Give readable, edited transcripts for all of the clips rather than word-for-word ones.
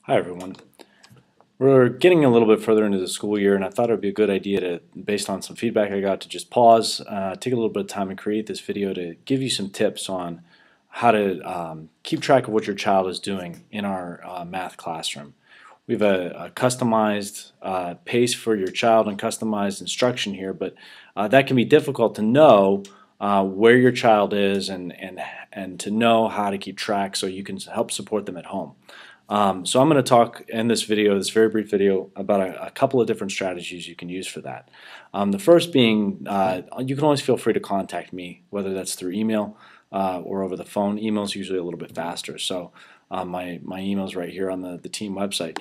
Hi everyone. We're getting a little bit further into the school year, and I thought it would be a good idea to, based on some feedback I got, to just pause, take a little bit of time and create this video to give you some tips on how to keep track of what your child is doing in our math classroom. We have a customized pace for your child and customized instruction here, but that can be difficult to know where your child is and to know how to keep track so you can help support them at home. So I'm going to talk in this video, this very brief video, about a couple of different strategies you can use for that. The first being, you can always feel free to contact me, whether that's through email or over the phone. Email is usually a little bit faster, so my email is right here on the team website.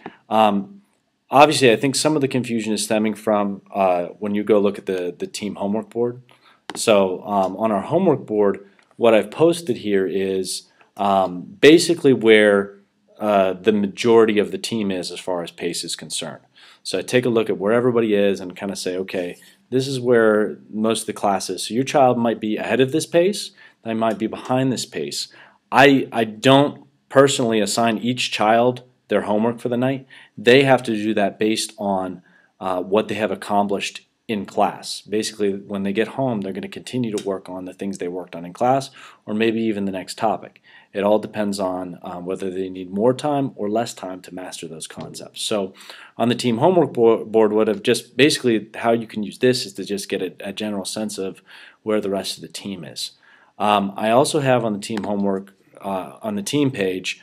Obviously, I think some of the confusion is stemming from when you go look at the team homework board. So on our homework board, what I've posted here is basically where the majority of the team is as far as pace is concerned. So I take a look at where everybody is and kind of say, okay, this is where most of the class is. So your child might be ahead of this pace, they might be behind this pace. I don't personally assign each child their homework for the night. They have to do that based on what they have accomplished in class. Basically, when they get home, they're going to continue to work on the things they worked on in class, or maybe even the next topic. It all depends on whether they need more time or less time to master those concepts. So on the team homework board, what I've just basically how you can use this is to just get a general sense of where the rest of the team is. I also have on the team homework, on the team page,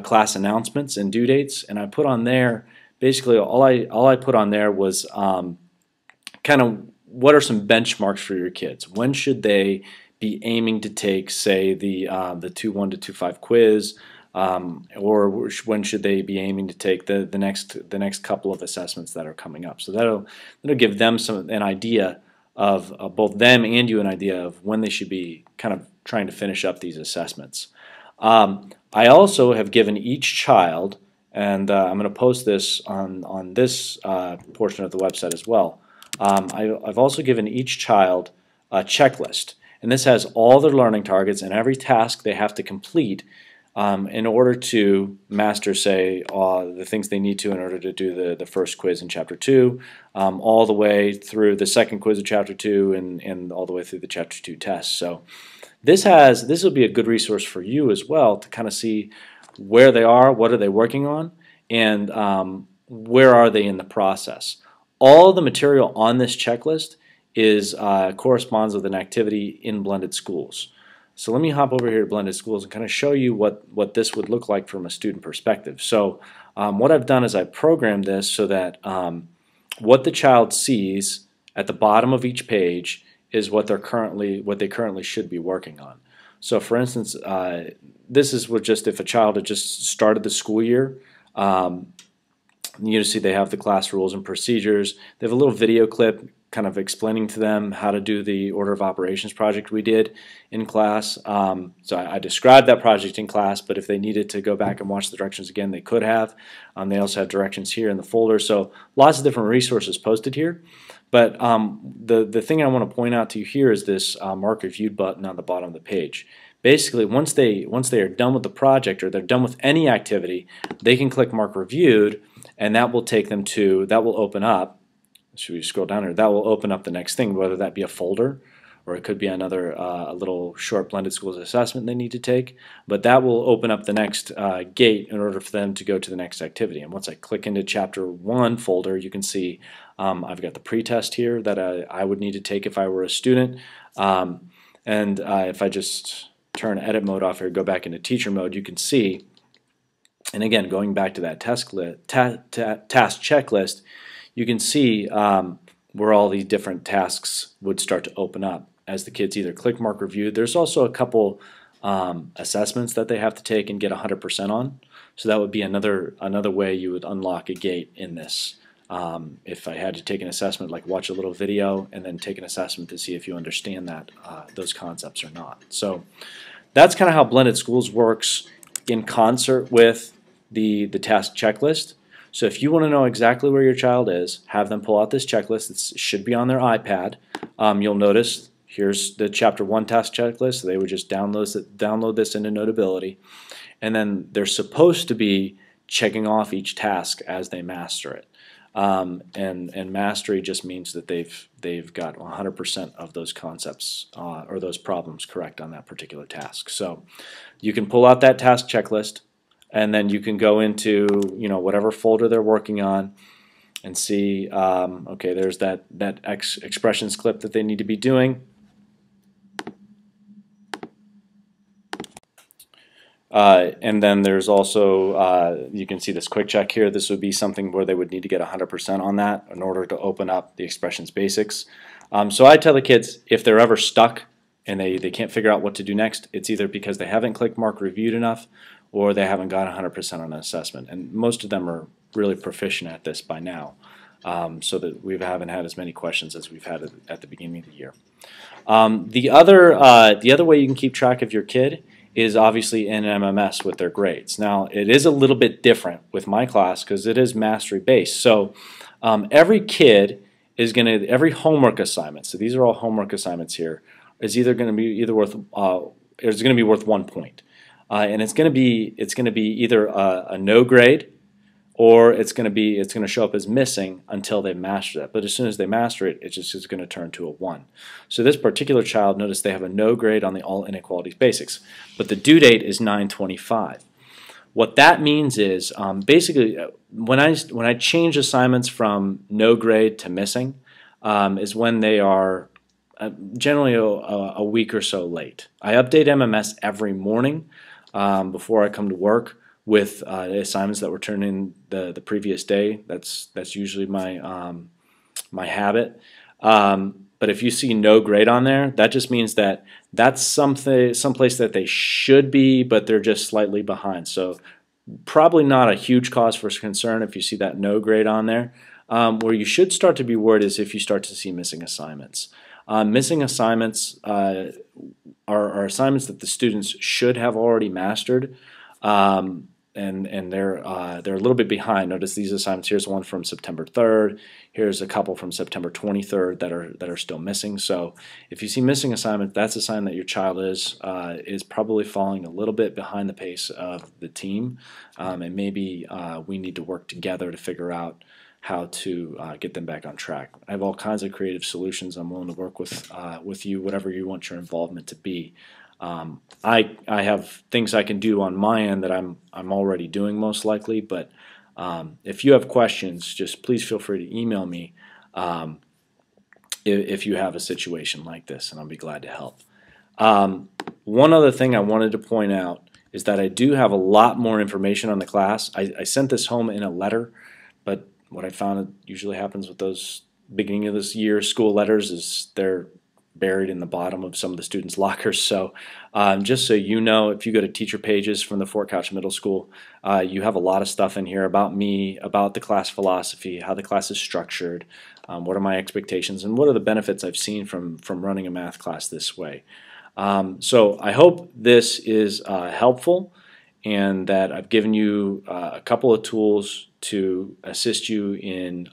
class announcements and due dates, and I put on there, basically all I put on there was kind of what are some benchmarks for your kids. When should they be aiming to take, say, the 2-1 to 2-5 quiz, or when should they be aiming to take the next couple of assessments that are coming up? So that'll give them an idea of both them and you an idea of when they should be kind of trying to finish up these assessments. I also have given each child, and I'm going to post this on this portion of the website as well. I've also given each child a checklist, and this has all their learning targets and every task they have to complete in order to master, say, the things they need to in order to do the first quiz in Chapter 2, all the way through the second quiz of Chapter 2, and all the way through the Chapter 2 test. So this will be a good resource for you as well to kind of see where they are, what are they working on, and where are they in the process. All the material on this checklist corresponds with an activity in Blended Schools. So let me hop over here to Blended Schools and kind of show you what this would look like from a student perspective. So what I've done is I programmed this so that what the child sees at the bottom of each page is what they currently should be working on. So for instance, this is just if a child had just started the school year. You see they have the class rules and procedures. They have a little video clip kind of explaining to them how to do the order of operations project we did in class. So I described that project in class, but if they needed to go back and watch the directions again, they could have. They also have directions here in the folder. So lots of different resources posted here. But the thing I want to point out to you here is this Mark Reviewed button on the bottom of the page. Basically, once they are done with the project or they're done with any activity, they can click Mark Reviewed, and that will open up. Should we scroll down here? That will open up the next thing, whether that be a folder or it could be another a little short Blended Schools assessment they need to take. But that will open up the next gate in order for them to go to the next activity. And once I click into Chapter 1 folder, you can see I've got the pretest here that I would need to take if I were a student. And if I just turn edit mode off here, go back into teacher mode, you can see, and again, going back to that task checklist, you can see where all these different tasks would start to open up as the kids either click Mark Review. There's also a couple assessments that they have to take and get 100% on. So that would be another way you would unlock a gate in this. If I had to take an assessment, like watch a little video and then take an assessment to see if you understand those concepts or not. So that's kind of how Blended Schools works in concert with the task checklist. So if you want to know exactly where your child is, have them pull out this checklist. It should be on their iPad. You'll notice here's the Chapter 1 task checklist. They would just download this into Notability. And then they're supposed to be checking off each task as they master it. And mastery just means that they've got 100% of those concepts or those problems correct on that particular task. So you can pull out that task checklist, and then you can go into whatever folder they're working on and see, okay, there's that expressions clip that they need to be doing. And then there's also, you can see this quick check here. This would be something where they would need to get 100% on that in order to open up the expressions basics. So I tell the kids, if they're ever stuck and they can't figure out what to do next, it's either because they haven't clicked mark reviewed enough or they haven't got 100% on an assessment. And most of them are really proficient at this by now, so that we haven't had as many questions as we've had at the beginning of the year. The other way you can keep track of your kid is obviously in MMS with their grades. Now, it is a little bit different with my class because it is mastery based. So every kid is going to, every homework assignment, so these are all homework assignments here, is either going to be worth 1 point. And it's going to be either a no grade, or it's going to show up as missing until they master that. But as soon as they master it, it just is going to turn to a 1. So this particular child, notice they have a no grade on the all inequalities basics, but the due date is 9/25. What that means is basically when I change assignments from no grade to missing is when they are generally a week or so late. I update MMS every morning before I come to work with assignments that were turned in the previous day. That's usually my my habit. But if you see no grade on there, that just means that that's someplace that they should be, but they're just slightly behind. So probably not a huge cause for concern if you see that no grade on there. Where you should start to be worried is if you start to see missing assignments. Missing assignments are assignments that the students should have already mastered. And they're a little bit behind. Notice these assignments. Here's one from September 3rd. Here's a couple from September 23rd that are still missing. So if you see missing assignments, that's a sign that your child is probably falling a little bit behind the pace of the team, and maybe we need to work together to figure out how to get them back on track. I have all kinds of creative solutions. I'm willing to work with you, whatever you want your involvement to be. I have things I can do on my end that I'm already doing most likely, but if you have questions, just please feel free to email me if you have a situation like this, and I'll be glad to help. One other thing I wanted to point out is that I do have a lot more information on the class. I sent this home in a letter, but what I found usually happens with those beginning of this year school letters is they're buried in the bottom of some of the students' lockers. So just so you know, if you go to teacher pages from the Fort Couch Middle School, you have a lot of stuff in here about me, about the class philosophy, how the class is structured, what are my expectations, and what are the benefits I've seen from running a math class this way. So I hope this is helpful and that I've given you a couple of tools to assist you in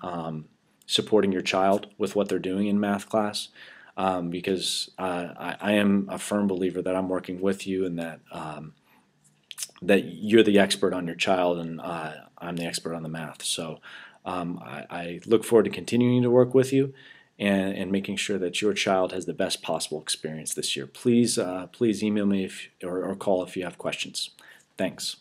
supporting your child with what they're doing in math class. Because I am a firm believer that I'm working with you and that that you're the expert on your child and I'm the expert on the math. So I look forward to continuing to work with you and making sure that your child has the best possible experience this year. Please email me or call if you have questions. Thanks.